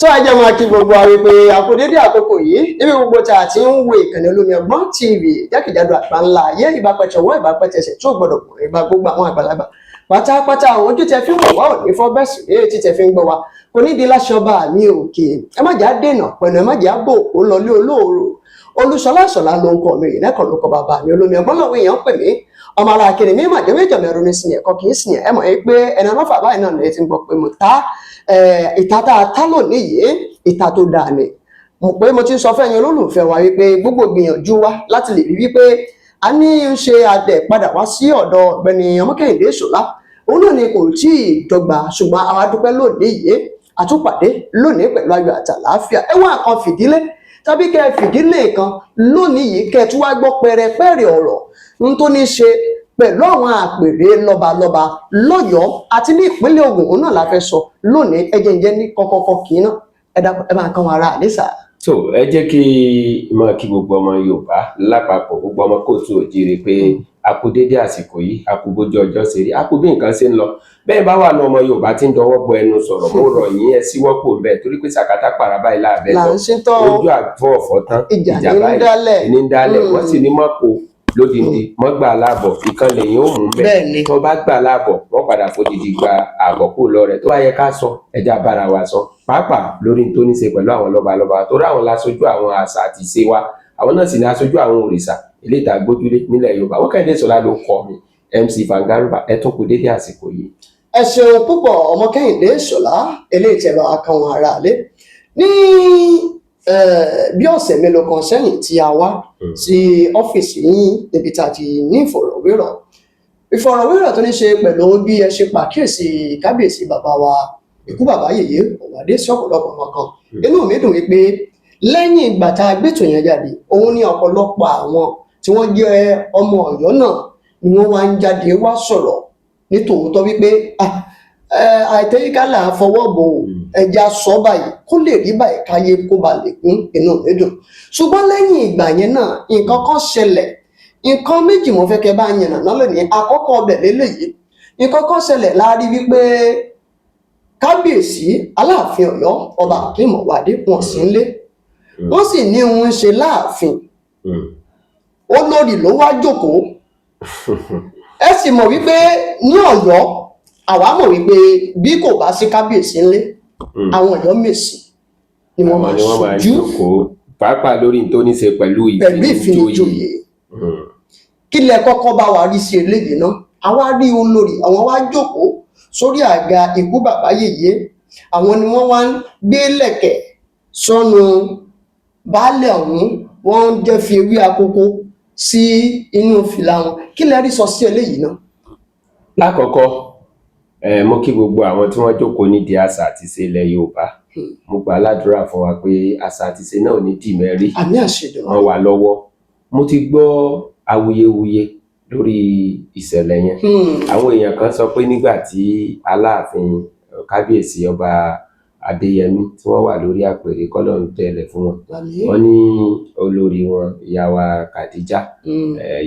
tó a jẹ́ máa kí gbogbo àwọn pé àkódédé àkókò yìí níbi gbogbo tí a ti ń wo ìkànnì Olómi Ọgbọ́n TV jákèjádò àgbáńlá ayé ìbápẹ̀tẹ̀wọ́ ìbápẹ̀tẹ̀sẹ̀ tó gbọdọ̀ pọ̀ ìbá gbogbo àwọn àgbàlagbà pátápátá àwọn ojú tẹ fi ń wọ̀ wá ò ní fọ́ bẹ́ẹ̀ sì lé tí tẹ fi ń gbọ́ wa kò ní di láṣọba mi òkè ẹ má jà dènà pẹ̀lú ẹ má jà bò ó lọlé olóòrò Olúṣọlá ló ń kọ mi ìrìnàkọ̀ ló kọ bàbá mi Olómi Ọgbọ́n lọ́wọ́ èèyàn pè mí ọmọ ara kiri mi màdé méjọ mẹ́rin ní sinmi ẹ̀kọ́ kì í sinmi ẹ mọ̀ pé ẹni ọlọ́fà báyìí náà lè ti ń gbọ́ pé mo ta ìta tá a tá lónìí yìí ìta tó dáa ni mo pé mo ti ń sọ fẹ́yìn olólùfẹ́ wa wípé gbogbo gbìyànjú wa láti lè rí wípé a ní ń ṣe adẹ̀ padà wá sí ọ̀dọ̀ Ọ̀gbẹ́ni Ọmọkẹ́hìndé Ṣọlá òun náà ni kò tí ì dọ́gba ṣùgbọ́n àwa dúpẹ́ lónìí yìí àtúpàdé lónìí pẹ̀lú ayọ̀ àtàlàáfíà ẹ̀wọ̀n kan fìdílé tàbí kẹ́ fìdílé kan lónìí yìí kẹ́ tún wá gbọ́ pẹrẹpẹrẹ ọ̀rọ̀ ń tó ní ṣe pẹ̀lú àwọn àpèrè lọ́balọ́ba lọ́yọ̀ọ́ àti ní ìpínlẹ̀ Ògùn òun náà la fẹ́ sọ lónìí ẹjẹ́ ìjẹ́ ní kọ́kọ́kọ́ kì í náà ẹ máa kan ara àdésà. tó ẹ jẹ́ kí n máa kí gbogbo ọmọ Yorùbá lápapọ̀ gbogbo ọmọ kóòtù òjìrè pé a kú dédé àsìkò yìí a kú bójú ọjọ́ ṣe rí a kú bí nǹkan ṣe ń lọ bẹ́ẹ̀ bá wà ní ọmọ Yorùbá tí ń dọwọ́ bọ ẹnu sọ̀rọ̀ mo rọ̀ yín ẹ síwọ́pò ń bẹ̀ torí pé sàkátà pàrà báyìí láàbẹ̀ lọ ojú àfọ̀ ọ̀fọ̀ tán ìjà báyìí ní ń dálẹ̀ wọ́n sì ní mọ́kò lódìdí mọ́ gbà láàbọ̀ ìkan lèyìn ó mú bẹ́ẹ̀ tó bá gbà láàbọ̀ wọ́n padà fòdìdí gba àbọ̀ kó lọ rẹ̀ tó bá yẹ ká sọ ẹja bára wa sọ pàápàá lórí tó ní ṣe pẹ̀lú àwọn lọ́balọ́ba torí àwọn láṣojú àwọn àṣà àti ìṣe wa àwọn náà sì ní aṣojú àwọn òrìṣà ilé ìta gbójúlé nílẹ̀ Yorùbá Ọmọkẹ́hìndé Ṣọlá ló kọ mi MC Vangaruba ẹ tún kú dédé àsìkò yìí. ẹ ṣeun púpọ̀ Ọmọkẹ́hìndé Ṣọlá eléyìí tẹ́ bá kan wọn ara lé ní bí ọ̀sẹ̀ mélòó kan sẹ́yìn tí a wá sí ọ́fíìsì yín níbi tá a ti ní ìfọ̀rọ̀wérọ̀ tó ní ṣe pẹ̀lú bí ẹ ṣe pàkíyèsí kábíyèsí bàbá wa ikú bàbá yèyé ọ̀wádé sí ọ̀pọ̀lọpọ̀ kan inú mi dùn wípé lẹ́yìn ìgbà tá a gbétò yẹn jáde òun ní ọ̀pọ̀lọpọ̀ àwọn tí wọ́n jẹ́ ọmọ Ọ̀yọ́ náà ni wọ́n wá ń jáde wá sọ̀rọ̀ nítòótọ́ wípé àìtẹ́yíkálà fọwọ́ bò ẹja sọ báyìí kó lè rí báyìí káyé kó ba lè kún inú médùn ṣùgbọ́n lẹ́yìn ìgbà yẹn náà nǹkan kan ṣẹlẹ̀ nǹkan méjì mo fẹ́ kẹ́ bá yànnà náà lónìí àkọ́kọ́ ọbẹ̀ lélẹ́yìí nǹkan kan ṣẹlẹ̀ láàrí wípé kábíyèsí Aláàfin Ọ̀yọ́ ọba Akeem Ọwádé wọn sì ń lé wọ́n sì ní òun ṣe láàfin olórí ló wá jókòó ẹ sì mọ̀ wípé ní Ọ̀yọ́ àwa mọ̀ wípé bí kò bá sí kábíyèsí ńlé àwọn Ọ̀yọ́ Mèsì ni wọ́n máa ṣojú pàápàá lórí tó ní ṣe pẹ̀lú ìfinijoyè kí lẹ kọ́kọ́ bá wa rí sí eléyìí náà àwa rí olórí àwọn wá jókòó sórí àga ikú bàbá yèyé àwọn ni wọ́n wá ń gbé lẹ̀kẹ̀ sọ́nu baálẹ̀ ọ̀hún wọ́n ń jẹ́ fi ewé àkókò sí inú fìlà wọn kí lẹ rí sọ sí eléyìí náà. lákọ̀ọ́kọ́ mo kí gbogbo àwọn tí wọ́n jókòó nídìí àṣà àti ìṣe ilẹ̀ Yorùbá mo gbà ládùúrà fún wa pé àṣà àti ìṣe náà ò ní dì mẹ́rí àmì àṣẹdùn wọn wà lọ́wọ́ mo ti gbọ́ awuyewuye lórí ìṣẹ̀lẹ̀ yẹn àwọn èèyàn kan sọ pé nígbà tí Aláàfin kábíyèsí ọba Adéyẹmí tí wọ́n wà lórí àpèrè kọ́lọ́run tẹ̀lẹ̀ fún wọn wọ́n ní olórí wọn ìyá wa Kàdíjà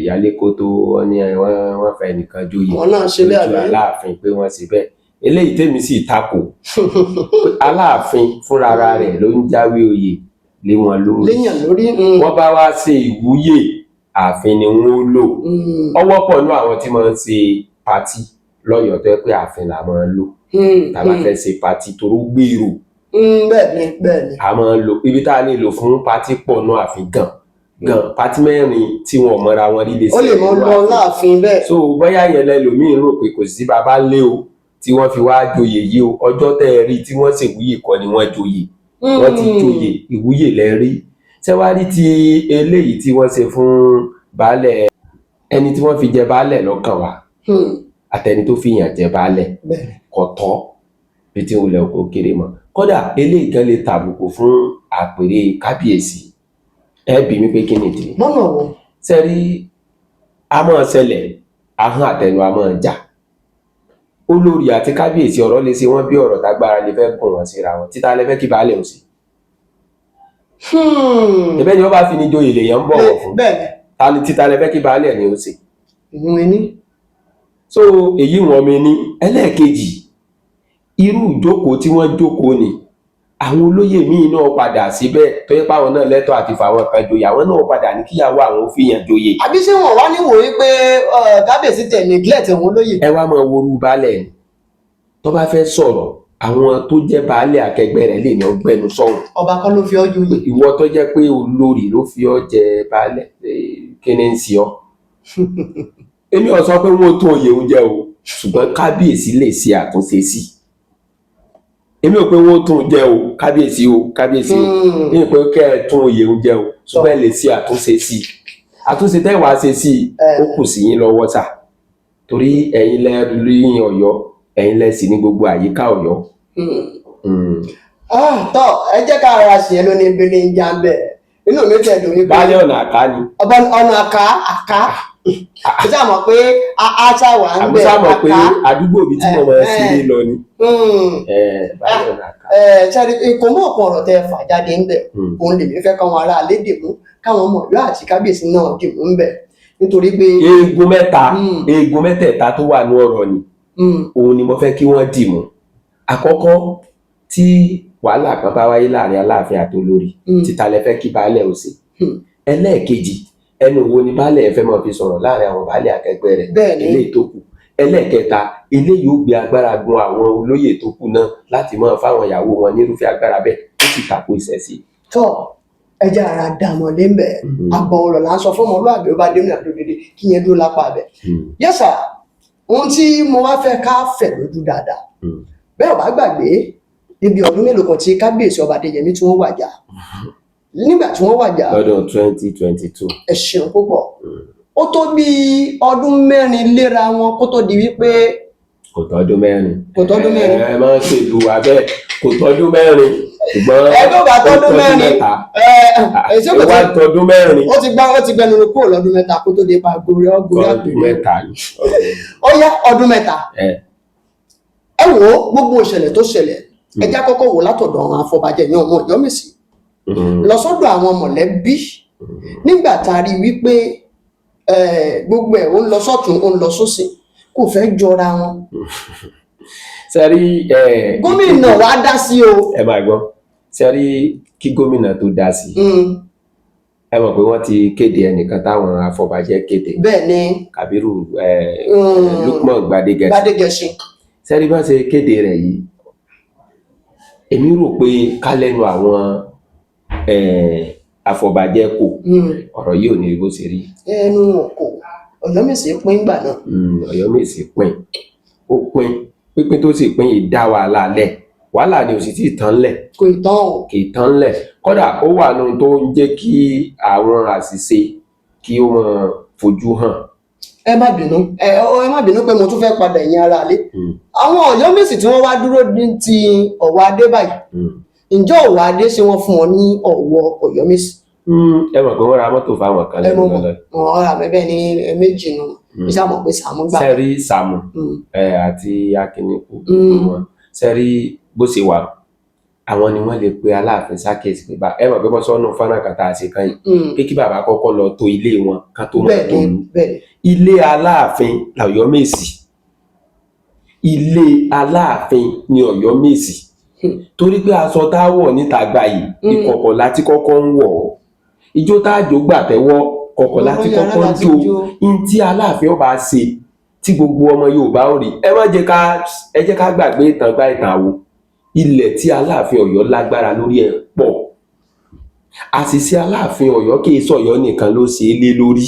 ìyálékótó wọ́n ní wọ́n fẹ́ nìkan joyè lójú Aláàfin pé wọ́n ṣe bẹ́ẹ̀ eléyìí tèmi sì takò Aláàfin fúnra rẹ̀ ló ń jáwé oyè lé wọn lórí wọ́n bá wá ṣe ìwúyè ààfin ni wọ́n lò ọwọ́ pọ̀ ní àwọn tí wọ́n ń ṣe pátì lọ́yọ̀ọ́ tó yẹ pé ààfin là máa ń lò tàbá fẹ́ ṣe pátì toró gbèrò bẹ́ẹ̀ni a máa ń lò ibi tá a lè lò fún pátì pọ̀ náà ààfin gan pátì mẹ́rin tí wọ́n mọ́ra wọn líle sí ó lè mọ́ lọ láàfin bẹ́ẹ̀ so bóyá yẹn lẹ́lòmíì rò pé kò sí bàbá lé o tí wọ́n fi wá joyè yìí o ọjọ́ tẹ́ ẹ rí tí wọ́n ṣèwúyè kọ́ ni wọ́n joyè wọ́n ti joyè ìwúyè lẹ́rí ṣẹ́wárí ti eléyìí tí wọ́n ṣe fún baálẹ̀ ẹni tí wọ́n fi jẹ baálẹ̀ lọ́kàn wa àtẹni tó fi yàn jẹ baálẹ̀ kò tọ́ bí tí wọ́n lẹ̀ kó kéré mọ́ kódà eléyìí kan lè tàbùkù fún àpèrè kábíyèsí ẹ bí mi pé kí ni ìdí lọ́nà wo sẹ́rí a máa ṣẹlẹ̀ ahọ́n àtẹnu a máa jà olórí àti kábíyèsí ọ̀rọ̀ lè ṣe wọ́n bí ọ̀rọ̀ tágbára lè fẹ́ gùn wọ́n síra wọn títa lè fẹ́ kí baálẹ̀ ò sí ẹ̀bẹ̀ ni wọ́n bá fi ní joyè lèèyàn ń bọ̀wọ̀ fún ta ni títa lè fẹ́ kí baálẹ̀ ni ó ṣe so èyí wọn mi ní ẹlẹ́ẹ̀kejì irú ìjókòó tí wọ́n jókòó ni àwọn olóyè míì náà padà síbẹ̀ tó yẹ páwọn náà lẹ́tọ̀ọ́ àti fàwọn kan joyè, àwọn náà padà ní kíyàwó àwọn fi yàn joyè. àbí ṣé wọn wá níwò wípé kábíyèsí tẹ̀ neglect àwọn olóyè. ẹ wá máa worú baálẹ̀ ni tó bá fẹ́ sọ̀rọ̀ àwọn tó jẹ́ baálẹ̀ akẹgbẹ́ rẹ̀ lè ní ọgbẹ́nu sọ̀rọ̀. ọba kan ló fi ọ́ joyè. ìwọ tó jẹ́ pé olórí ló fi ọ́ jẹ baálẹ̀ kí ni ń ṣe ọ́. èmi ò sọ pé wọ́n tó oyè oúnjẹ o ṣùgbọ́n kábíyèsí lè ṣe àtúnṣe sí i. èmi ò pé wọ́n tún jẹ o kábíyèsí o èmi ò pé kẹ́ ẹ tún oyè oúnjẹ o ṣùgbọ́n ẹ lè ṣe àtúnṣe sí i. àtúnṣe tẹ́ wàá ṣe sí i ó kù sí yín lọ́wọ́ sà torí ẹ̀yin lẹ rí Ọ̀yọ́ ẹ̀yin lẹ sì ní gbogbo àyíká Ọ̀yọ́. tọ́ ẹ jẹ́ ká ara ṣe ló ní ibele ń já bẹ́ẹ̀ inú mi tẹ̀ dùn wípé. baálé ọ̀nà àká ni. ọ̀nà àká ó sá mọ̀ pé aṣá wà ń bẹ̀ àká. àbúṣá mọ̀ pé àdúgbò mi tí mo máa ń sílé lọ ni. baálé ọ̀nà àká. ṣáà ikùn mọ́ ọ̀pọ̀ ọ̀rọ̀ tẹ́ fà jáde ń bẹ̀ òun lèmi fẹ́ káwọn ará alẹ́ dìmú káwọn ọmọ Ọ̀yọ́ àti kábíyèsí náà dìmú ń bẹ̀ nítorí pé. eegun mẹ́tẹ̀ẹ̀ta tó wà ní ọ̀rọ̀ ni òun ni mo fẹ́ kí wọ́n dìmú. àkọ́kọ́ tí wàhálà kan bá wáyé láàrin Aláàfin àti olórí títa lẹ fẹ́ kí baálẹ̀ ó ṣe. ẹlẹ́ẹ̀kejì ẹnu wo ni baálẹ̀ fẹ́ máa fi sọ̀rọ̀ láàrin àwọn baálẹ̀ akẹgbẹ́ rẹ̀ eléyìí tó kù. ẹlẹ́ẹ̀kẹta eléyìí ó gbé agbára gun àwọn olóyè tó kù náà láti máa fáwọn ìyàwó wọn nírúfẹ́ agbára bẹ́ẹ̀ ó sì tako ìṣẹ̀sí. tọ́ ẹjẹ́ ara dààmú lé ń bẹ̀ àbọ̀ ọ̀rọ̀ là ń sọ fún ọmọlúwàbí ó bá dé ní àdódédé kí yẹn dúró lápá bẹ̀. yẹ́sà ohun tí mo wá fẹ́ ká fẹ̀ lójú dáadáa bẹ́ẹ̀ ò bá gbàgbé níbi ọdún mélòó kan tí kábíyèsí ọba Adéyẹmí tí wọ́n wàjà nígbà tí wọ́n wàjà lọ́dún 2022. ẹ ṣeun púpọ̀ ó tó bí ọdún mẹ́rin léra wọn kó tó di wípé. kò tọ́dún mẹ́rin. ẹ máa ń ṣèlú wa bẹ́ẹ̀ kò tọ́dún mẹ́rin ṣùgbọ́n ẹgbẹ́ bá tọ́dún mẹ́rin ìwà tọ́dún mẹ́rin. ó ti gbẹnu kúrò lọ́dún mẹ́ta kó tó dé pa gorí ọdún mẹ́ta. ó yá ọdún mẹ́ta ẹ wo gbogbo ìṣẹ̀lẹ̀ tó ṣẹlẹ̀ ẹ já kọ́kọ́ wò látọ̀dọ̀ àwọn afọbajẹ ní ọmọ Ọ̀yọ́mèsì lọ sọ́dọ̀ àwọn mọ̀lẹ́bí nígbà tá a rí wípé gbogbo ẹ̀ ó ń lọ sọ́tún ó ń lọ sósì kò fẹ́ jọra wọn. sẹ́rí gómìnà wa dá sí o. ẹ máa gbọ́ sẹ́rí kí gómìnà tó dá sí ẹ mọ̀ pé wọ́n ti kéde ẹnìkan táwọn afọbajẹ kéde. bẹ́ẹ̀ ni Kàbírù Lukman Gbádégẹṣin. sẹ́rí bá ṣe kéde rẹ̀ yìí èmi rò pé ká lẹ́nu àwọn afọbajẹ kò ọ̀rọ̀ yìí ò ní bó ṣe rí. ẹnu kò Ọ̀yọ́mèsì pín gbà náà. Ọ̀yọ́mèsì pín ó pín pínpín tó sì pín ìdá wàhálà lẹ̀ wàhálà ni ò sì tí ì tán lẹ̀. kò ì tán o. kì í tán lẹ̀ kódà ó wà nù tó ń jẹ́ kí àwọn àṣìṣe kí ó máa fojú hàn. ẹ má bínú pé mo tún fẹ́ padà ẹ̀yin ará ilé àwọn Ọ̀yọ́mèsì tí wọ́n wá dúró ní ti Ọ̀wọ̀ Adé báyìí ǹjọ́ Ọ̀wọ̀ Adé ṣé wọ́n fún wọn ní Ọ̀wọ̀ Ọ̀yọ́mèsì. ẹ mọ̀ pé wọ́n ra mọ́tò fáwọn kan lẹ́nu lọ́dọ̀. wọ́n ra bẹ́ẹ̀ ní méjì nù iṣẹ́ àmọ̀ pé Sàámú gbà. sẹ́rí Sàámú àti Akíníkù wọn sẹ́rí bó ṣe wà àwọn ni wọ́n lè pe Aláàfin ṣàkíyèsí pé bá ẹ mọ̀ pé wọ́n sọ́nù fọ́nà kàtà àṣekán yìí pé kí bàbá kọ́kọ́ lọ tó ilé wọn ká tó mọ̀ tó lù ilé Aláàfin l'Ọ̀yọ́mèsì ilé Aláàfin ni Ọ̀yọ́mèsì torí pé aṣọ tá a wọ̀ níta gbà yìí ìkọ̀kọ̀ láti kọ́kọ́ ń wọ̀ ijó tá a jó gbà tẹ́wọ́ kọ̀kọ̀ láti kọ́kọ́ ń jó in tí Aláàfin ọba ṣe tí gbogbo ọmọ Yorùbá ò rí ẹ jẹ́ ká gbàgbé ìtàn gbá ìtàn àwò ilẹ̀ tí Aláàfin Ọ̀yọ́ lágbára lórí ẹ̀ pọ̀ àṣìṣe Aláàfin Ọ̀yọ́ kì í sọ̀yọ́ nìkan ló ṣe é lé lórí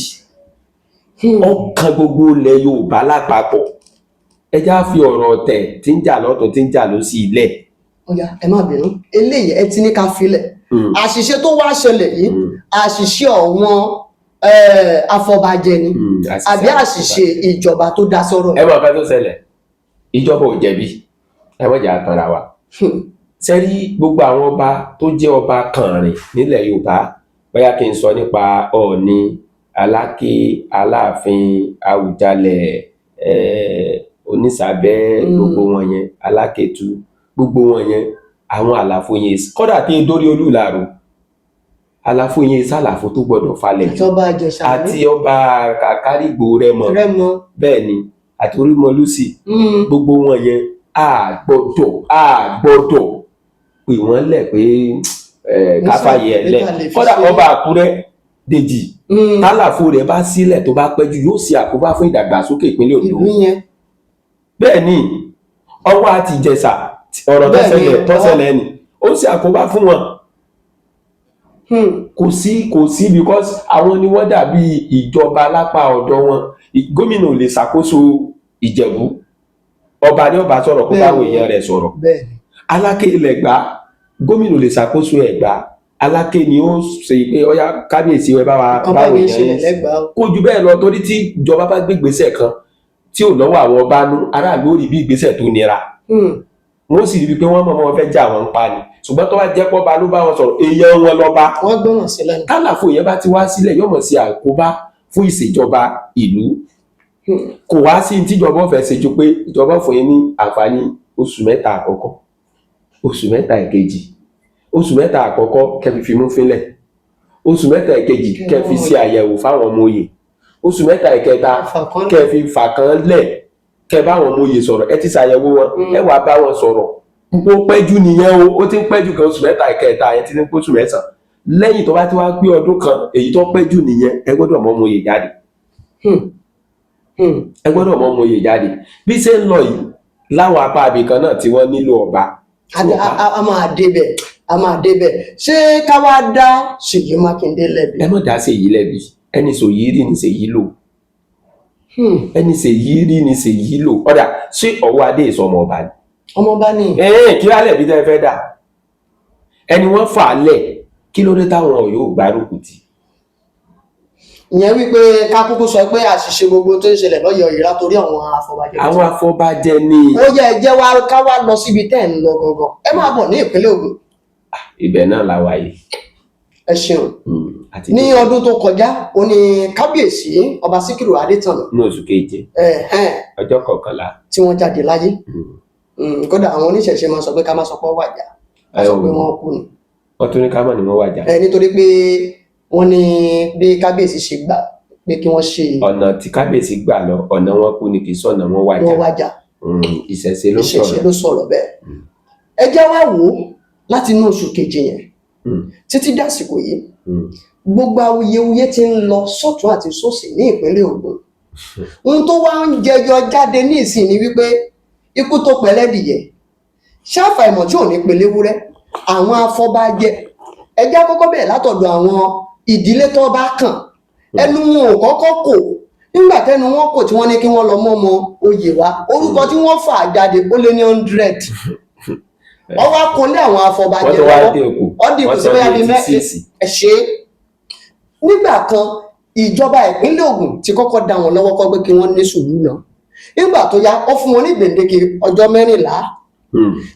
ọkàn gbogbo ilẹ̀ Yorùbá lápapọ̀ ẹ já fi ọ̀rọ̀ ọ̀tẹ̀ tí ń jà lọ́tún tí ń jà lósì ilẹ̀. ọ̀yá ẹ má bínú eléyìí ẹ ti ní ká filẹ̀ àṣìṣe tó wá ṣẹlẹ̀ yìí àṣìṣe ọ̀wọ́n afọbajẹ ni àbí àṣìṣe ìjọba tó dá sọ́rọ̀. ẹ mọ̀ ká tó ṣẹlẹ̀ ìjọba ò jẹ̀bi ẹ mọ̀ jà tanra wa sẹ́rí gbogbo àwọn ọba tó jẹ́ ọba kànrin nílẹ̀ Yorùbá bóyá kí n sọ nípa Ọọ̀ni Aláké Aláàfin Àwùjalẹ̀ Onísàbẹ̀ gbogbo wọn yẹn Alákétu gbogbo wọn yẹn àwọn àlàfo yẹn kódà tí ń dórí Olúlàró àlàfo yẹn sálàfo tó gbọdọ̀ falẹ̀ jù àti ọba Kàkárìgbò Rẹ́mọ bẹ́ẹ̀ ni àti Orímọlúsì gbogbo wọn yẹn a gbọ́dọ̀ pè wọ́n lẹ̀ pé káfáyé ẹ̀ lẹ̀ kódà ọba Àkúrẹ́ Dèjì tálàfo rẹ̀ bá sílẹ̀ tó bá pẹ́ jù yóò ṣe àkóbá fún ìdàgbàsókè ìpínlẹ̀ Ondo. Bẹ́ẹ̀ ni Ọ̀wọ̀ àti Ìjẹ̀ṣà ọ̀rọ̀ tó ṣẹlẹ̀ ni ó ṣe àkóbá fún wọn. Kò sí because àwọn ni wọ́n dàbí ìjọba lápá ọ̀dọ̀ wọn. Gómìnà ò lè ṣàkóso Ìjẹ̀bú, ọba ní ọba sọ̀rọ̀ kó báwọn èèyàn rẹ̀ sọ̀rọ̀. Aláké ilẹ̀ Ẹ̀gbá, gómìnà ò lè ṣàkóso Ẹ̀gbá, Aláké ni ó ṣe pé ọyá kábíyèsí ẹ bá wa báwọn èèyàn yẹn kó ju bẹ́ẹ̀ lọ, torí tí ìjọba bá gbé ìgbésẹ̀ kan tí ò lọ́wọ́ àwọn ọba nú, aráàlú ò rí bí ìgbésẹ̀ tó nira. Wọ́n sì rí pé wọ́n mọ̀ wọ́n fẹ́ já wọn pa ni, ṣùgbọ́n tó bá jẹ́ pọ́ba ló bá wọn sọ̀rọ̀ èèyàn wọn lọ́ba. Wọ́n gbọ́ràn sílẹ̀. Tálàfo yẹn bá ti wá sílẹ̀ yóò mọ̀ sí àkóbá fún ìṣèjọba ìlú. Kò wá sí tíjọba ọ̀fẹ́ ṣe ju pé ìjọba fún yín ní àǹfààní oṣù mẹ́ta àkọ́kọ́, oṣù mẹ́ta ìkejì, oṣù mẹ́ta àkọ́kọ́ kẹfì fimú fínlẹ̀, oṣù mẹ́ta ìkejì kẹfì sí àyẹ̀wò fáwọn ọmọ oyè, oṣù mẹ́ta ìkẹta kẹfì fàkàn lẹ̀ kẹ bá àwọn ọmọ oyè sọ̀rọ̀, ẹ ti ṣàyẹ̀wò wọn, ẹ wàá bá wọn sọ̀rọ̀. Ó pẹ́jù nìyẹn o, ó ti ń pẹ́jù kan oṣù mẹ́ta ìkẹta yẹn ti ń pé oṣù mẹ́sàn-án. Lẹ́yìn tó bá ti wá pé ọdún kan, èyí tó pẹ́jù nìyẹn, ẹ gbọ́dọ̀ mọ ọmọ oyè jáde. Ẹ gbọ́dọ̀ mọ ọmọ oyè jáde. Bí ṣe ń lọ yìí láwọn apá ibì kan náà tí wọ́n nílò ọba. A máa débẹ̀. Ṣé ká wá dá Ṣèyí Mákindé lẹ́bi? Ẹ má dá Ṣèyí lẹ́bi, ẹni Ṣèyí rí ni Ṣèyí lò. Ẹni Ṣèyí rí ni Ṣèyí lò. Ọ̀dà ṣé Ọ̀wọ̀ Adé ìsọmọ ọba ni? Ọmọ ọba ni. Kí lálẹ́ bí tẹ́ fẹ́ dà? Ẹni wọ́n fà á lẹ̀, kí ló dé táwọn yóò gbárùkù tì? Ìyẹn wípé ká kúkú sọ pé àṣìṣe gbogbo tó ń ṣẹlẹ̀ lọ́yọ̀ọ́ yìí látòrí àwọn afọbajẹ. Àwọn afọbajẹ ni. Ó yẹ ẹ jẹ́ wá ká wá lọ síbi tẹ́ ẹ̀ ń lọ gangan. Ẹ máa bọ̀ ní ìpínlẹ̀ Ògùn. Ibẹ̀ náà la wà yìí. Ẹ ṣeun. Ní ọdún tó kọjá ó ní kábíyèsí ọba Síkírù Adétọ̀nà. Ní oṣù keje. Ọjọ́ 11. Tí wọ́n jáde láyé. Kódà àwọn oníṣẹ̀ṣe máa sọ pé ká má sọ pé wọ́n wàjà. Ká sọ pé wọ́n kú ni. Wọ́n tún ní ká mọ̀ ní wọ́n wàjà. Nítorí pé wọ́n ní bí kábíyèsí ṣe gbà pé kí wọ́n ṣe. Ọ̀nà tí kábíyèsí gbà lọ, ọ̀nà wọn kú ni kì í sọ̀nà wọn wàjà. Wọ́n wàjà. Ìṣẹ̀ṣe ló sọ̀rọ̀ bẹ́ẹ̀. Ẹ jẹ́ wá wò ó láti inú oṣù keje yẹn títí dásìkò yìí. Gbogbo awuyewuye ti ń lọ sọ́tún àti sósì ní ìpínlẹ̀ Ògùn. Ohun tó wá ń jẹyọ jáde ní ìsìn ni wípé ikú tó pẹ̀lẹ́dìyẹ ṣáfà ìmọ̀ tí ò ní peléwúrẹ́ àwọn afọbajẹ. Ẹ jẹ́ àkọ́kọ́ bẹ̀rẹ̀ látọ̀dọ̀ àwọn ìdílé tó bá kàn. Ẹnu wọn ò kọ́kọ́ kò, nígbà tẹnu wọn kò tí wọ́n ní kí wọ́n lọ mọ́mọ oyè wá, orúkọ tí wọ́n fà jáde ó lé ní 100. Wọ́n wá kúnlé àwọn afọbajẹ lọ́wọ́, ọdún ìkù sí bóyá bíi mẹ́rin. Ẹ ṣe nígbà kan ìjọba ìpínlẹ̀ Ògùn ti kọ́kọ́ dá wọn lọ́wọ́ kọ́ pé kí wọ́n ní sùúrù náà. Nígbà tó yá ó fún wọn ní gbèǹdéke ọjọ́ 14.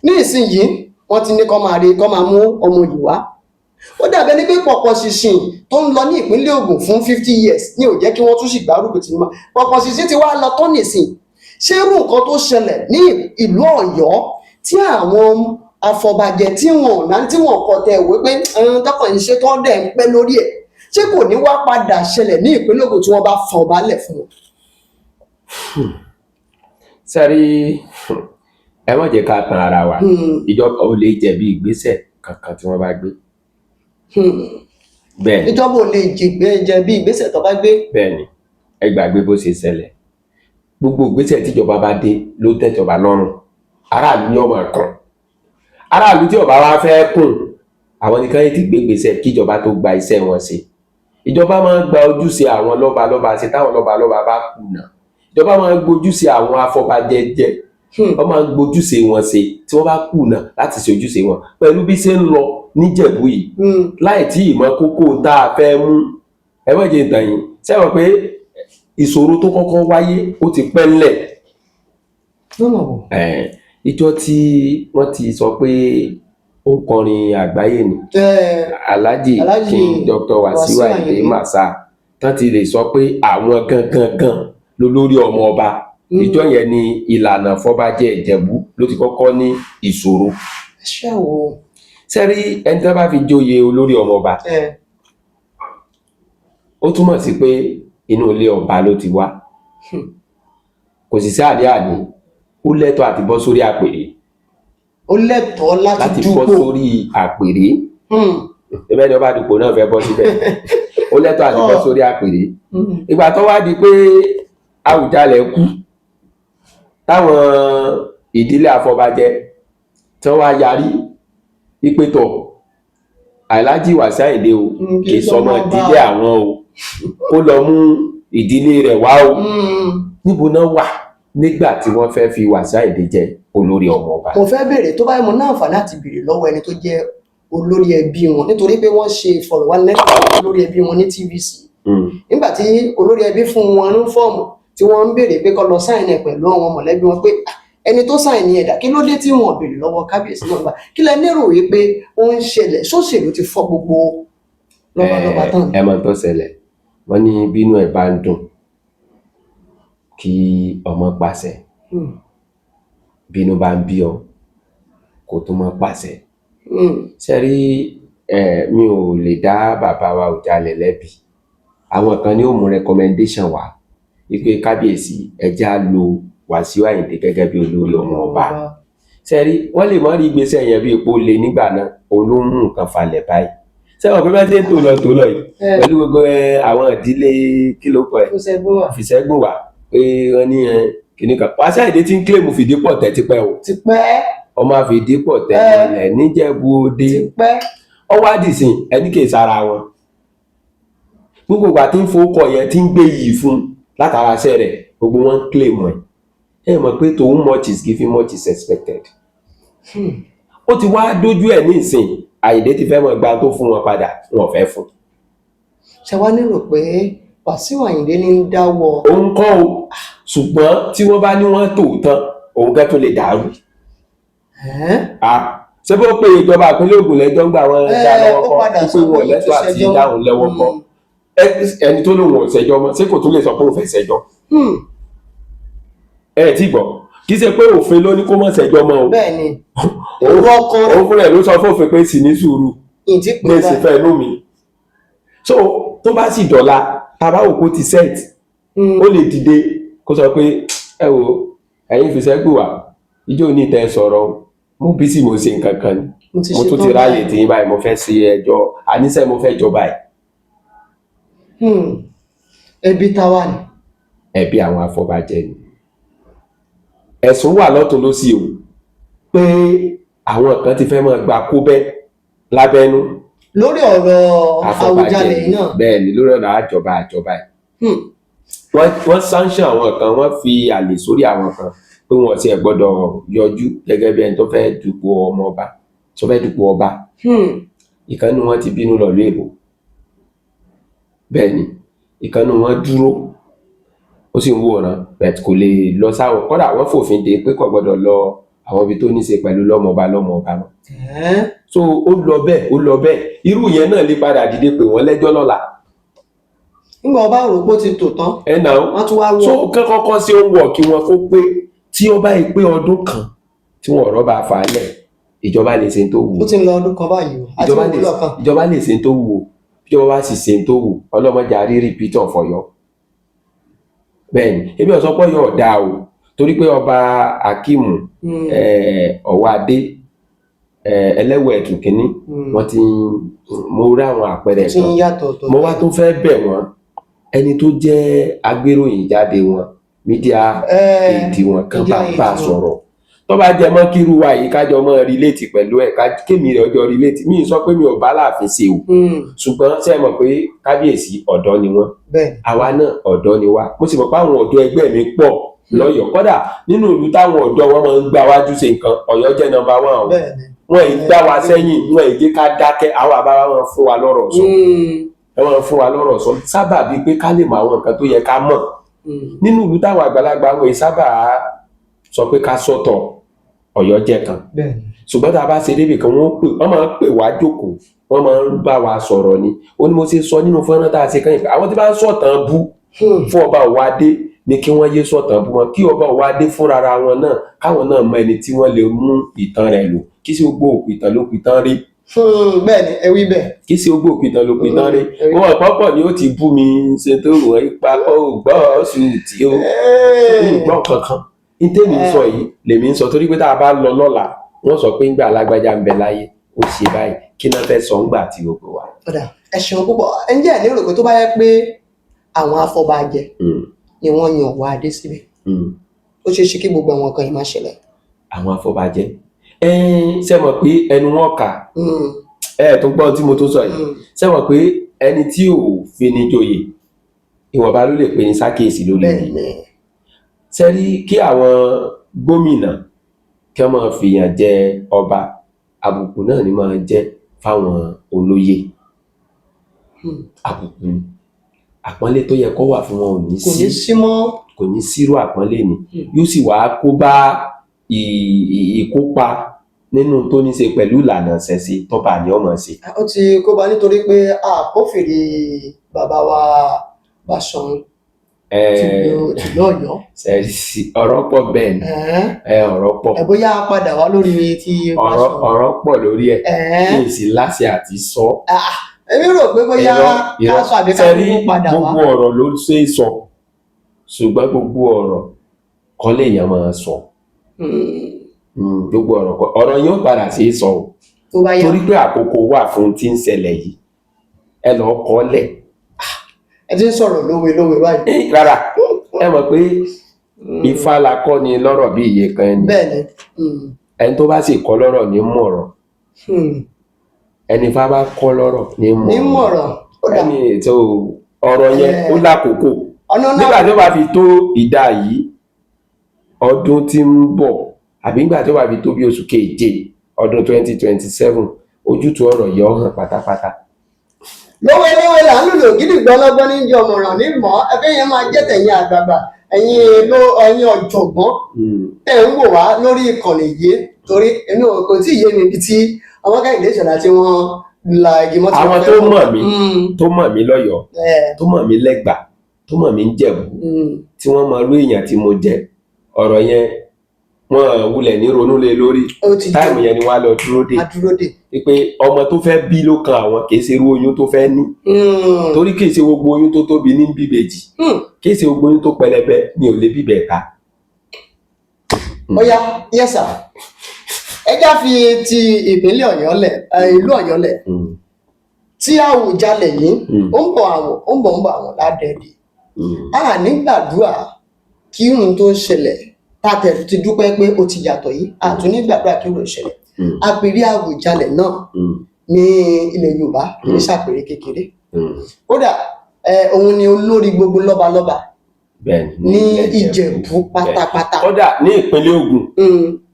Ní ìsinyìí wọ́n ti ní kó máa mú ọmọ yìí wá. Ó dàbẹ́ ní pé pọ̀pọ̀ ṣìnṣìn tó ń lọ ní ìpínlẹ̀ Ògùn fún 50 years ní ò jẹ́ kí wọ́n tún sì gbárùkù tì mọ́. Pọ̀pọ̀ ṣìnṣìn ti wá lọ tó nìsín. Ṣé irú nǹkan tó ṣẹlẹ̀ ní ìlú Ọ̀yọ́ tí àwọn afọbajẹ tí wọ́n kọ tẹ ìwé pé tọkàn ń ṣe tó dẹ̀ ń pẹ́ lórí ẹ̀, ṣé kò ní wá padà ṣẹlẹ̀ ní ìpínlẹ̀ Ògùn tí wọ́n bá fa ọba lẹ̀ fún wọn? Sẹ́rí ẹ má jẹ́ ká tan ara wa, ìjọba ò lè jẹ̀bi ìgbésẹ̀ kankan tí wọ́n bá gbé. Bẹ́ẹ̀ni. Ìjọba ò lè jẹ̀bi ìgbésẹ̀ tó bá gbé. Bẹ́ẹ̀ni, ẹ gbàgbé bó ṣe ṣẹlẹ̀. Gbogbo ìgbésẹ̀ tíjọba bá dé ló tẹ́jọba lọ́rùn. Aráàlú ni ọmọ kan. Aráàlú tí ọba wa fẹ́ kùn, àwọn nìkan yìí ti gbé ìgbésẹ̀ kíjọba tó gba iṣẹ́ wọn ṣe. Ìjọba máa ń gba ojúṣe àwọn lọ́balọ́ba ṣe táwọn lọ́balọ́ba bá kùnà. Ìjọba máa ń gbójúṣe àwọn afọbajẹ jẹ. Wọ́n máa ń gbójúṣe wọn ṣe tí wọ́n bá kùnà láti ṣe ojúṣe wọn. Pẹ̀lú bí ṣe ń lọ níjẹ̀bú yìí, láì tí ìmọ̀ kókó tá a fẹ́ mú. Ẹ má jẹ́ ìtàn yìí, sẹ́wọ̀n pé ìṣòro tó kọ́kọ́ wáyé ó ti pẹ́ ńlẹ̀. Ìjọ tí wọ́n ti sọ pé ó ń kọrin àgbáyé ni, Alhaji King Dr. Wasiu Ayinde Massa tán ti lè sọ pé àwọn gangan lólórí ọmọ ọba. Ìjọ yẹn ni ìlànà fọbajẹ Ìjẹ̀bú ló ti kọ́kọ́ ní ìṣòro. Sẹ́rí ẹni tó bá fi joyè olórí ọmọ ọba, ó túmọ̀ sí pé inú ilé ọba ló ti wá. Kò sì sí àní ó lẹ́tọ̀ọ́ àti bọ́ sórí àpèrè. ó lẹ́tọ̀ọ́ láti bọ́ sórí àpèrè ẹbẹ́ ni ọba àdúgbò náà fẹ́ bọ́ síbẹ̀ ó lẹ́tọ̀ọ́ àti bọ́ sórí àpèrè ìgbà tó wá di pé Àwùjalẹ̀ kú táwọn ìdílé àfọbàjẹ tí wọ́n wá yarí wípé tọ̀ Alhaji Wasiu Ayinde o kì í sọmọ ìdílé àwọn o ó lọ mú ìdílé rẹ̀ wá o níbo náà wà nígbà tí wọ́n fẹ́ fi Wasiu Ayinde jẹ olórí ọmọ ọba. mo fẹ́ béèrè tó báyìí mo náà àǹfààní láti béèrè lọ́wọ́ ẹni tó jẹ́ olórí ẹbí wọn nítorí pé wọ́n ṣe ìfọ̀rọ̀wánilẹ́nuwò olórí ẹbí wọn ní TVC nígbà tí olórí ẹbí fún wọn ní fọ́ọ̀mù tí wọ́n ń béèrè pé kó lọ sáìn ẹ̀ pẹ̀lú àwọn mọ̀lẹ́bí wọn pé ẹni tó sáìn ní ẹ̀dá kí ló dé tí wọ́n béèrè lọ́wọ́ kábíyèsí náà gbà kí lẹ lérò wí pé ó ń ṣẹlẹ̀ sóṣèlú ti fọ́ gbogbo lọ́balọ́ba tán. ẹ mọ̀ tó ṣẹlẹ̀ wọ́n ní bínú ẹ̀ bá ń dùn kí ọmọ pàṣẹ bínú bá ń bí ọ kó tó mọ́ pàṣẹ. ṣe rí mi ò lè dá bàbá wa Àwùjalẹ̀ lẹ́bi àwọn kan ní ó mú recommendation wá wípé kábíyèsí ẹjẹ́ á lo Wasiu Ayinde gẹ́gẹ́ bí olórí ọmọ ọba. ṣe rí wọ́n lè mọ́ rí ìgbésẹ̀ yẹn bí epo lè nígbà náà òun ló mú nǹkan falẹ̀ báyìí sẹ́wọ̀n pé bá ṣe ń tò lọ yìí pẹ̀lú gbogbo àwọn ìdílé kí ló kọ ẹ̀ Fìṣẹ́gùn wà pé wọ́n ní kìnnì kan Wasiu Ayinde tí ń kílèmù Fìdípọ̀tẹ́ tipẹ́ o ọmọ Fìdípọ̀tẹ́ ẹ̀ níjẹ̀bú Òde ọwọ́ àdìsìn ẹni kì í sára wọn gbogbo ìgbà tí ń fowókọ yẹn tí ń gbé yìí fún látara ṣẹ́ rẹ̀ gbogbo wọn ń kílèmù ẹ̀ mọ̀ pé to whom much is given much is expected ó ti wá dójú ẹ̀ ní ìsìn Àyìndé ti fẹ́ mọ̀ gba tó fún wọn padà wọn fẹ́ fún. ṣe wá nílò pé Wasiu Ayinde ní ń dáwọ́. òun kọ́ o ṣùgbọ́n tí wọ́n bá ní wọ́n tò tán òun gẹ́ tó lè dàrú. ṣé bó pe ìjọba ìpínlẹ̀ Ògùn lẹ́jọ́ ń gbà wọ́n dá lọ́wọ́ kọ́ pé wọ́n lẹ́tọ̀ọ́ àti dáhùn lọ́wọ́ kọ́ ẹni tó lòun ò ṣẹjọ́ mọ́ ṣé kò tún lè sọ pé òun fẹ́ ṣẹjọ́. ẹ ti gbọ́ kì í ṣe pé òfin ló ní kó mọ̀ ṣẹjọ́ mọ́ o. bẹ́ẹ̀ni òun fúnra ẹ̀ ló sọ fófin pé sì ní sùúrù ní èsì fẹ́ inú mi. so tó bá sì dọ̀la tàbá òkú ti set ó lè dìde kó sọ pé ẹ wo ẹ̀yin Fìṣẹ́gùn wà ijó ní ìtẹ́ sọ̀rọ̀ mo bí sí mo ṣe nǹkan kan ni mo tún ti ráyè tí báyìí mo fẹ́ ṣe ẹjọ́ àníṣe mo fẹ́ jọba ẹ̀. ẹbí táwa ni. ẹbí àwọn afọbajẹ ni ẹ̀sùn wà lọ́tún lósì o pé àwọn kan ti fẹ́ máa gba kó bẹ́ lábẹ́nú. lórí ọ̀rọ̀ Àwùjalẹ̀ náà. bẹ́ẹ̀ ni lórí ọ̀rọ̀ àjọba ẹ̀. wọ́n sanction àwọn kan wọ́n fi àlè sórí àwọn kan pé wọ́n ti ẹ̀ gbọ́dọ̀ yọjú gẹ́gẹ́ bí ẹni tó fẹ́ dupò ọmọ ọba tó fẹ́ dupò ọba. ìkànnì wọn ti bínú lọ lé èbò bẹ́ẹ̀ ni ìkànnì wọn dúró ó sì ń wòran bẹ́ẹ̀ kò lè lọ sáwọn kódà wọ́n fòfin de pé kò gbọ́dọ̀ lọ àwọn ibi tó ní ṣe pẹ̀lú lọ́mọọba mọ́. so ó lọ bẹ́ẹ̀ irú yẹn náà lè padà dìde pé wọ́n lẹ́jọ́ lọ́la. nígbà ọba òròpó ti tò tán. wọ́n tún wá wọ̀. so kọ́kọ́ sí ó ń wọ̀ kí wọ́n kó pé tí ó bá yìí pé ọdún kan tí wọ́n ọ̀rọ̀ bá fà á lẹ̀ ìjọba lè ṣe tó wù. ó ti ń lọ ọdún kan báyìí o. ìjọba lè ṣe tó wù o bí wọ́n bá sì ṣe tó wù ọlọ́mọdé àrí repeat of Ọ̀yọ́. bẹ́ẹ̀ni ebi ọsọ pọ yóò dáa o torí pé ọba Akeem Ọwọ́adé ẹlẹ́wọ̀ ẹ̀tù kínní wọ́n ti mo rí àwọn àpẹẹrẹ kan mo wá tún fẹ́ bẹ̀ wọ́n ẹni tó jẹ́ agbéròyìn jáde wọn mídíà èdè wọn kan bá sọ̀rọ̀ tó bá jẹ mọ́ kírú wa yìí kájọ mọ́ rìlẹ́tì pẹ̀lú ẹ̀ kémi rẹ̀ ọjọ́ rìlẹ́tì mi sọ pé mi ò bá láàfin ṣe o ṣùgbọ́n ṣe mọ̀ pé kábíyèsí ọ̀dọ́ ni wọ́n àwa náà ọ̀dọ́ ni wá mo sì mọ̀ pé àwọn ọ̀dọ́ ẹgbẹ́ mi pọ̀ lọ́yọ̀ọ́ kódà nínú ìlú táwọn ọ̀dọ́ wọn máa ń gbà wájú ṣe nǹkan Ọ̀yọ́ jẹ́ nọ́mbà 1 o wọn ì gbá wa sẹ́yìn wọn ì jẹ́ ká dákẹ́ àwọn àbáwá wọn fún wa lọ́rọ̀ sọ wọn fún wa lọ́rọ̀ sọ sábà bíi pé ká lè mọ àwọn nǹkan tó yẹ ká mọ̀ nínú ìlú táwọn àgbàlagbà wọn ì sábà sọ pé ká sọ̀tọ̀ Ọ̀yọ́ jẹ́ kan ṣùgbọ́n tá a bá ṣe débì kan wọ́n máa ń pè wá jókòó wọ́n máa ń bá wa sọ̀rọ̀ ni ó ní mo ṣe sọ nínú fọ́nrán tá a ṣe kàn yín àwọn tí bá ń sọ̀tàn bú fún ọba Ọwọ́adé ni kí wọ́n yé sọ̀tàn bú wọn kí ọba Ọwọ́adé fúnra wọn náà káwọn náà mọ ẹni tí wọ́n lè mú ìtàn rẹ̀ lò kí sí gbogbo òpìtàn ló pìtàn rí. bẹ́ẹ̀ni ẹ wí bẹ́ẹ̀. kí sí gbogbo òpìtàn ló pìtàn rí wọn ọ̀pọ̀pọ̀ ni ó ti bú mi ṣe tó wọ́n ipa gbọ́ sùn tí ó gbọ́ kankan ntẹ́mi ń sọ yìí lèmi ń sọ torí pé tá a bá lọ lọ́la wọ́n sọ pé ńgbà alágbájá ń bẹ láyé ó ṣe báyìí kí náà fẹ́ sọ ńgbà tí ó gbé wa. ọ̀dà ẹ ṣeun púpọ̀ ẹ ǹjẹ́ ẹ̀ lérò pé tó bá yẹ pé àwọn afọbajẹ ni wọ́n yan Ọ̀wọ́ Adé síbẹ̀ ó ṣeé ṣe kí gbogbo àwọn nǹkan yìí má ṣẹlẹ̀. àwọn afọbajẹ ṣe mọ̀ pé ẹnu wọn kà tó gbọ́ tí mo tó sọ yìí ṣe mọ̀ pé ẹni tí ò fi ní joyè ìwọ̀nba ló lè pè ní sákèésì lórí rẹ̀. sẹ́rí kí àwọn gómìnà kí wọ́n máa fìyàn jẹ ọba àbùkù náà ni máa jẹ́ fáwọn olóyè àbùkù ni àpọ́nlé tó yẹ kó wà fún wọn ò ní sí mọ́ kò ní sírò àpọ́nlé ni yóò sì wá kó bá ìkópa nínú tó ní ṣe pẹ̀lú ìlànà ṣẹ̀ṣe tọ́ba ni ọmọ ṣe. ó ti kóbá nítorí pé àkófìrí bàbá wa Báṣọ̀run tìlú Ọ̀yọ́. ọ̀rọ̀ pọ̀ bẹ́ẹ̀ ni ọ̀rọ̀ pọ̀. bóyá padà wá lórí ti Báṣọ̀run. ọ̀rọ̀ pọ̀ lórí ẹ̀ kí n sì láṣẹ àti sọ. èmi rò pé bóyá káṣọ àbí káṣọ padà wá. gbogbo ọ̀rọ̀ ló ṣe é sọ ṣùgbọ́n gbogbo ọ̀rọ̀ kọ́ lèèyàn máa sọ. gbogbo ọ̀rọ̀ yóò padà sí í sọ o torí pé àkókò wà fún tí ń ṣẹlẹ̀ yìí ẹ lọ́ọ́ kọ́ lẹ̀. ẹ ti ń sọ̀rọ̀ lówe báyìí. rárá ẹ mọ̀ pé ifá la kọ́ ni lọ́rọ̀ bí iye kan ẹni. bẹ́ẹ̀ni. ẹni tó bá sì kọ́ lọ́rọ̀ ní mọ̀rọ̀ ẹni fá bá kọ́ lọ́rọ̀ ní mọ̀rọ̀ ẹni ètò ọ̀rọ̀ yẹn ó lákòókò nígbà tó bá fi tó ìdá yìí ọdún tí ń bọ̀ àbí nígbà tó bá fi tó bí oṣù keje ọdún 2027 ojútùú ọ̀rọ̀ yìí ó hàn pátápátá. lówó là ń lùlò gidi gbọ́lọ́gbọ́n ní ìjọ ọmọràn ní mọ́ ẹgbẹ́ yẹn máa jẹ́ tẹ̀yìn àgbààgbà ẹ̀yin ọ̀jọ̀gbọ́n ẹ̀ ń wò wá lórí ìkànnì yìí torí inú kò tí ì yé mi ibi tí ọmọ Kẹ́hìndé Ìṣọ̀lá tí wọ́n la igi mọ́. àwọn tó mọ̀ mí lọ́yọ̀ọ́ tó mọ̀ mí lẹ́gbà tó mọ̀ mí ń Jẹ̀bú tí wọ́n mọ irú èèyàn tí mo jẹ́ ọ̀rọ̀ yẹn wọ́n wulẹ̀ ní ronú lé lórí táìmù yẹn ni wọ́n á lọ dúró dè pé ọmọ tó fẹ́ bí ló kan àwọn kì í ṣe irú oyún tó fẹ́ ní torí kì í ṣe gbogbo oyún tó tóbi ní bíbèjì kì í ṣe gbogbo oyún tó pẹlẹbẹ ní ò lè bíbẹ̀ ta. Ọya yẹ́sà ẹjá fi ti ìpínlẹ̀ Ọ̀yọ́ lẹ̀ ìlú Ọ̀yọ́ lẹ̀ tí Àwùjalẹ̀ yìí ó ń bọ̀ àwọn ládẹ́ẹ̀dẹ̀ a nígbàdúrà kí ohun tó ń ṣẹlẹ̀ tàtẹ̀ ti dúpẹ́ pé ó ti yàtọ̀ yìí àtún nígbàdúrà kí ó ṣẹlẹ̀ àpèrí Àwùjalẹ̀ náà ní ilẹ̀ Yorùbá ní sàpèrè kékeré kódà òun ni olórí gbogbo lọ́balọ́ba ní Ìjẹ̀bú pátápátá. kódà ní ìpínlẹ̀ Ògùn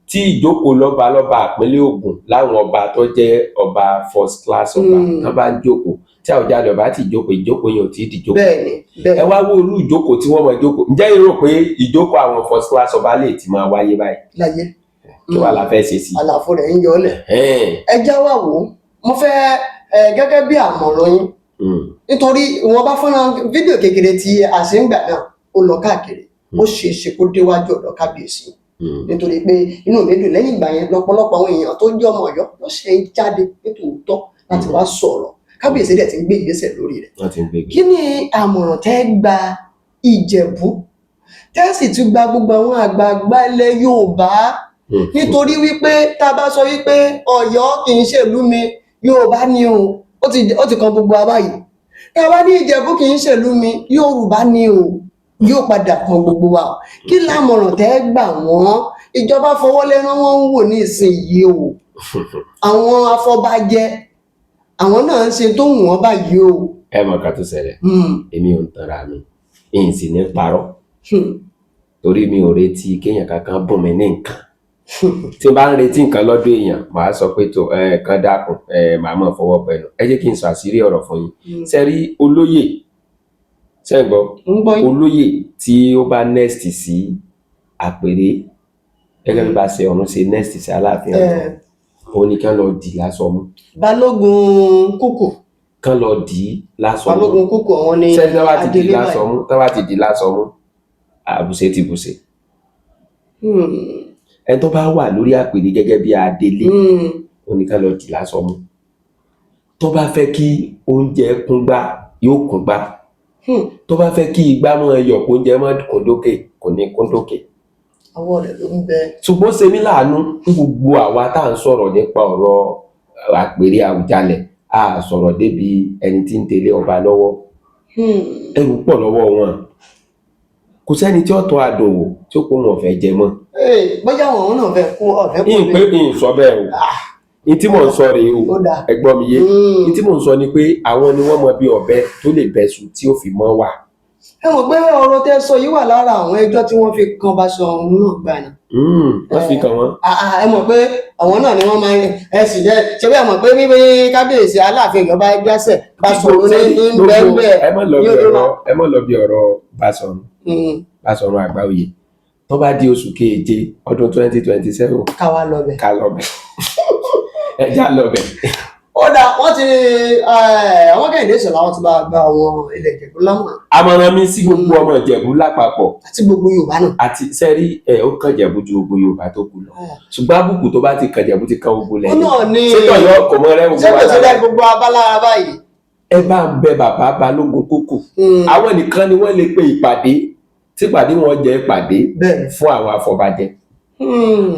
tí ìjókòó lọ́balọ́ba ìpínlẹ̀ Ògùn láwọn ọba tó jẹ́ ọba first class ọba tó bá ń jókòó tí Àwùjalẹ̀ ọba ti ìjókòó yẹn ò tí ì dìjókòó. bẹ́ẹ̀ni. ẹ wá wo olú ìjókòó tí wọ́n máa jókòó ǹjẹ́ èrò pé ìjókòó àwọn first class ọba lè ti máa wáyé báyìí. láyé kí wàá la fẹ́ ṣe sí. àlàfo rẹ̀ ń yọ ọ́ lẹ̀. ẹ já wà wò ó mo fẹ́ gẹ́gẹ́ bí àmọ̀ràn yín nítorí ìwọ̀n bá fọ́nrán fídíò kékeré tí a ṣe ń gbà náà ó lọ káàkiri ó ṣeé ṣe kó déwájú ọ̀dọ̀ kábíyèsí nítorí pé inú mi dùn lẹ́yìn ìgbà yẹn lọ́pọ̀lọpọ̀ àwọn èèyàn tó jẹ́ ọmọ Ọ̀yọ́ ló ṣe ń jáde nítòótọ́ láti wá sọ̀rọ̀ kábíyèsí dẹ̀ ti ń gbé ìgbésẹ̀ lórí rẹ̀. kí ni àmọ̀ràn tẹ́ gba Ìjẹ̀bú tẹ́ sì tún gba gbogbo àwọn àgbààgbà ilẹ̀ Yorùbá nítorí wípé tá a bá sọ wípé Ọ̀yọ́ kì í ṣèlú mi Yorùbá ni o ó ti kan gbogbo wa yìí tá a bá ní Ìjẹ̀bú kì í ṣèlú mi Yorùbá ni o yóò padà kan gbogbo wa kí lámọ̀ràn tẹ́ gbà wọ́n ìjọba fọwọ́lẹ́rán wọn ń wò ní ìsinyìí o àwọn afọbajẹ àwọn náà ń ṣe tó wù wọ́n báyìí o. ẹ mọ̀ ká tó ṣẹlẹ̀ èmi ò ń tanra mi èyí sì ní parọ́ torí mi ò retí kéèyàn kankan bùn mí ní nǹkan tí n bá ń retí nǹkan lọ́dọ̀ èèyàn màá sọ pé tó kan dákun màá mọ̀ fọwọ́ pẹ̀lú ẹ jẹ́ kí n sọ àṣírí ọ̀rọ̀ fún yín sẹ́rí olóyè sẹ́gbọ́ olóyè tí ó bá next sí àpèrè gẹ́gẹ́ bí bá ṣe ọ̀run ṣe next sí Aláàfin ọ̀run òun ni kán lọ dì lásọ mú. Balógun Kúkù. kán lọ dì lásọ mú. Balógun Kúkù àwọn ni Adélé báyìí. tá bá ti dì lásọ mú àbùṣe ti bùṣe. ẹni tó bá wà lórí àpèrè gẹ́gẹ́ bí Adélé òun ni kán lọ dì lásọ mú. tó bá fẹ́ kí oúnjẹ kúngbá yóò kúngbá tó bá fẹ́ kí igbá mọ́ ẹyọ̀ kó oúnjẹ má kún dókè kò ní kún dókè. ọwọ́ rẹ̀ ló ń bẹ. ṣùgbọ́n ṣe mí láàánú gbogbo àwa tá à ń sọ̀rọ̀ nípa ọ̀rọ̀ àpèrè Àwùjalẹ̀ a sọ̀rọ̀ débi ẹni tí ń tẹ̀lé ọba lọ́wọ́ ẹrù pọ̀ lọ́wọ́ wọn kò sẹ́ni tí ó tọ́ àdòwò tí ó kó wọn fẹ́ jẹ mọ́. bóyá àwọn náà fẹ́ kó ọ̀fẹ́ kó pé n sọ bẹ́ẹ̀ o ní tí mò ń sọ rèé o ẹ̀gbọ́n mi yé ní tí mò ń sọ ni pé àwọn ni wọ́n mọ bí ọ̀bẹ tó lè bẹ̀sùn tí ó fi mọ́ wà. ẹ mọ̀ pé ọ̀rọ̀ tẹ́ sọ yìí wà lára àwọn ẹjọ́ tí wọ́n fi kan Basọ̀run náà gbà ní. wọ́n fi kàn wọ́n. ẹ mọ̀ pé àwọn náà ni wọ́n máa ń ẹ sì jẹ́ ṣé bí ẹ mọ̀ pé bíbí kábíyèsí Aláàfin ìjọba gbẹ́sẹ̀ Basọ̀run ní bẹ́ẹ̀ ẹ mọ̀ lọ bí ọ̀rọ̀ Basọ̀run Àgbáoyè tó bá di oṣù keje ọdún 2027 ká lọ bẹ̀ ẹja lọ bẹ̀. ó dà wọ́n ti àwọn Kẹ́hìndé Ìṣọ̀lá wọn ti bá gba àwọn ilẹ̀ Ìjẹ̀bú lámọ̀ràn. àmọ̀ràn mi sí gbogbo ọmọ Ìjẹ̀bú lápapọ̀ àti gbogbo Yorùbá náà. àti sẹ́rí ó kàn Ìjẹ̀bú ju gbogbo Yorùbá tó kù lọ ṣùgbọ́n àbùkù tó bá ti kàn Ìjẹ̀bú ti kàn gbogbo lẹ́yìn. ṣé tọ̀yọ́ kò mọ rẹ́ gbogbo wa lára gbogbo abálára báyìí. ẹ bá ń bẹ bàbá Balógun Kúkù àwọn nìkan ni wọ́n lè pe ìpàdé tí ìpàdé wọn jẹ́ ìpàdé fún àwọn afọbajẹ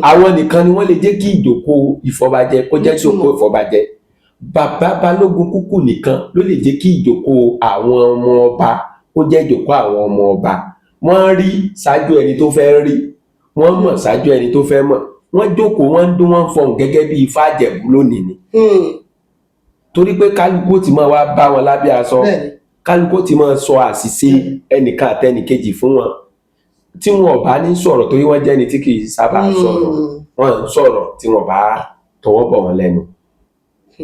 àwọn nìkan ni wọ́n lè jẹ́ kí ìjókòó ìfọbajẹ kó jẹ́ ìjókòó ìfọbajẹ bàbá Balógun Kúkù nìkan ló lè jẹ́ kí ìjókòó àwọn ọmọ ọba kó jẹ́ ìjókòó àwọn ọmọ ọba wọ́n rí ṣáájú ẹni tó fẹ́ rí wọ́n mọ̀ ṣáájú ẹni tó fẹ́ mọ̀ wọ́n jókòó wọ́n ń dún wọ́n ń fọhùn gẹ́gẹ́ bí Ifá Ìjẹ̀bú lónìí ni torí pé kálukú ti máa wá bá wọn lábẹ́ aṣọ kálukú ti máa sọ àṣìṣe ẹnìkan àtẹnìkejì fún wọn tí wọn ò bá ní sọ̀rọ̀ torí wọ́n jẹ́ ni tí kì í sábà sọ̀rọ̀ wọ́n ń sọ̀rọ̀ tí wọ́n bá tọwọ́ bọ̀ wọ́n lẹ́nu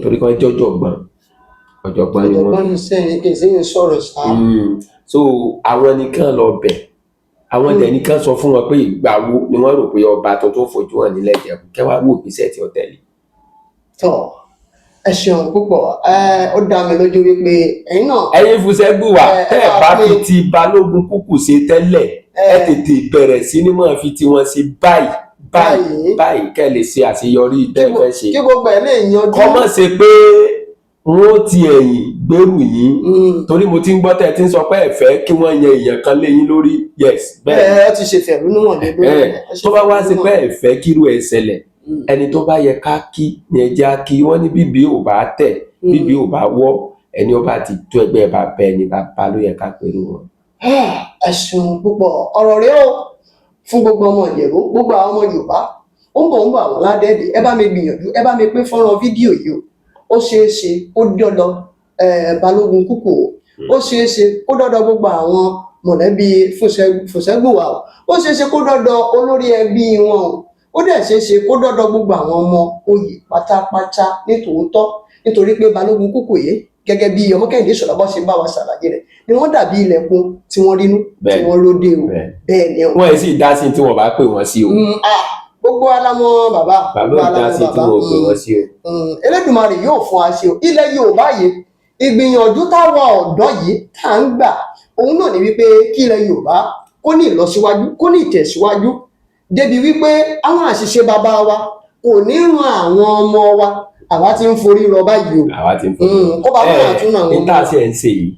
torí kan jẹ́ ọ̀jọ̀gbọ́n ni wọ́n. ọ̀jọ̀gbọ́n ní sẹ́yìn kì í sẹ́yìn sọ̀rọ̀ sáà. so àwọn nìkan lọ bẹ̀ àwọn nìkan sọ fún wọn pé ìgbà wo ni wọ́n rò pé ọba tuntun fojú hàn nílẹ̀ Ìjẹ̀bú kẹwàá wò ìgbésẹ̀ tí ó tẹ̀lé. tọ́ ẹ ṣeun púpọ̀ ó dá mi lójú wípé ẹ̀yin náà. ẹ̀yin Fúsẹ́gbù wà tẹ́ ẹ bá fi ti Balógun Kúkù ṣe tẹ́lẹ̀ ẹ tètè bẹ̀rẹ̀ sí ní máa fi tiwọn ṣe báyìí kẹ́ lè ṣe àṣeyọrí tẹ́fẹ́ ṣe. kí gbogbo ẹ̀ lè yanjú. kọ́ mọ̀ ṣe pé wọ́n ti ẹ̀yìn gbèrú yín torí mo ti ń gbọ́ tẹ́ ẹ ti ń sọ pé ẹ fẹ́ kí wọ́n yan èèyàn kan lé yín lórí yes bẹ́ẹ̀ ẹ ti ṣe fẹ̀rù níwọ̀n lé lórí. tó bá wá sí pé ẹ fẹ́ kírú ẹ ṣẹlẹ̀ ẹni tó bá yẹ ká kí ni ẹ jẹ́ á kí wọ́n ní bíbí ò bá tẹ̀ bíbí ò bá wọ́ ẹni ó bá ti tó ẹgbẹ́ bá bẹ ẹni bá ló yẹ ká pẹ̀lú wọn. ẹ ṣeun púpọ̀ ọ̀rọ̀ rẹ ó fún gbogbo ọmọ Ìjẹ̀bú gbogbo àwọn ọmọ Yorùbá ó ń bọ̀ àwọn ládẹ́ẹ̀dẹ̀ ẹ bá mi gbìyànjú ẹ bá mi pín fọ́nrán fídíò yìí ó ṣeé ṣe ó dọ́dọ̀ Balógun Kúkù ó ṣeé ṣe ó dọ́dọ̀ gbogbo àwọn mọ̀lẹ́bí Fúsẹ́gbù wa ó ṣeé ṣe kó dọ́dọ̀ olórí ẹbí wọn ó dẹ̀ ṣeé ṣe kó dọ́dọ̀ gbogbo àwọn ọmọ oyè pátápátá nítòótọ́ nítorí pé Balógun Kúkù yìí gẹ́gẹ́ bí ọmọ Kẹ́hìndé Ìṣọ̀lá bọ́ ṣe bá wa ṣàlàyé rẹ̀ ni wọ́n dàbí ilẹ̀kùn tí wọ́n rínú tí wọ́n róde o bẹ́ẹ̀ ni wọ́n ẹ̀ sì dá sí tí wọ́n bá pè wọ́n sí o. gbogbo alámọ̀ bàbá dá sí tí wọ́n pè wọ́n sí o. Elédùmarè yóò fún wa ṣe o ilẹ̀ Yorùbá yìí ìgbìyànjú táwa ọ̀dọ́ yìí tá à ń gbà òun náà ni wípé kí ilẹ̀ Yorùbá kó ní ìlọsíwájú kó ní ìtẹ̀síwájú débi wípé àwọn àṣìṣe bàbá wa kò ní ran àwọn ọmọ wa àwa ti ń forí rọ báyìí o. àwa ti ń forí rọ kó bá wọn àtúnà wọn. níta sí ẹ̀ ń ṣe yìí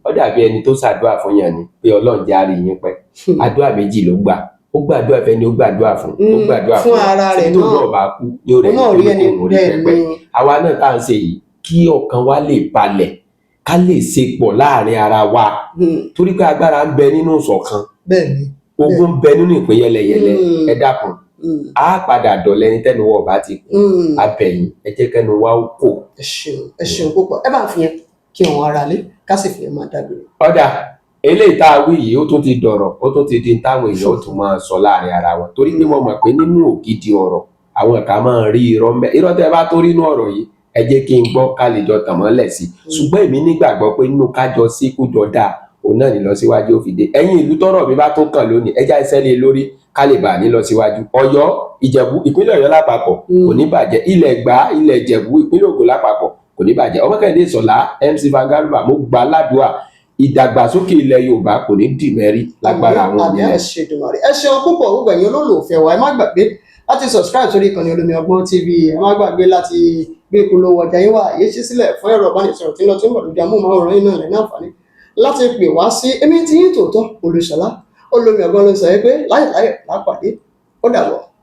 ó dàbí ẹni tó ṣàdúrà fún yàn ni pé Ọlọ́run jẹ́ àárín yín pẹ́ àdúrà méjì ló gbà ó gbàdúrà fẹ́ni ó gbàdúrà fún ó gbàdúrà fún ara rẹ̀ tó náà bá kú yóò rẹ̀ ní kó rí pẹ́pẹ́ àwa náà tá à ń ṣe yìí kí ọkàn wa lè balẹ̀ ká lè ṣe pọ̀ láàrin ara wa torí pé agbára ń bẹ nínú ìṣọ̀kan ogun ń bẹ nínú ìpín yẹlẹyẹlẹ ẹ dákun a padà dọ̀lẹ́ ní tẹ́nu wọ̀ bá ti kú abẹ̀yìn ẹ jẹ́ kẹ́nu wa ó kò. ẹ ṣeun púpọ̀ ẹ bá fi yẹn kí wọn ara lé ká sì fi yẹn máa dágbére. ọ̀dà eléyìí tá a wí yìí ó tún ti dọ̀rọ̀ ó tún ti di táwọn èèyàn ó tún máa sọ láàrin ara wọn torí pé wọ́n mọ̀ pé nínú ògidì ọ̀rọ̀ àwọn kan máa ń rí irọ́ mẹ́ irọ́ tẹ́ bá tó rí inú ọ̀rọ̀ yìí ẹ jẹ́ kí n gbọ́ ká lè jọ tàn mọ́lẹ̀ sí i ṣùgbọ́n èmi nígbàgbọ́ pé nínú kájọ sí kújọ dáa òun náà ní lọ síwájú ó fi dé ẹ̀yin ìlú tọ́rọ̀ mi bá tó kàn lónìí ẹjá iṣẹ́ lé lórí ká lè bà ní lọ síwájú Ọ̀yọ́ Ìjẹ̀bú ìpínlẹ̀ Ọ̀yọ́ lápapọ̀ kò ní bàjẹ́ ilẹ̀ Ẹ̀gbá ilẹ̀ Ìjẹ̀bú ìpínlẹ̀ Ògùn lápapọ̀ kò ní bàjẹ́ ọmọ Kẹ́hìndé Ìṣọ̀lá MC Vanguard mo gbà ládùúà ìdàgbàsókè ilẹ̀ Yorùbá kò ní dì mẹ́rí lágbára àwọn ènìyàn. ẹ ṣeun púpọ̀ gbogbo ẹ̀yin olólùfẹ́ wa ẹ má gbàgbé láti subscribe sórí ìkànnì Olómi Ọgbọ́n TV ẹ má gbàgbé láti gbé ìpolówó ọjà yín wá àyè ṣí sílẹ̀ fún ẹ̀rọ ìbánisọ̀rọ̀ tí ń lọ tí ń bọ̀ lójú amóhùnmáwòrán yín náà lẹ́nu àǹfààní láti pè wá sí èmi tí yín tòótọ́ Olúṣọlá Olómi Ọgbọ́n ló sọ pé láyọ̀ lápàdé ó dàbọ̀.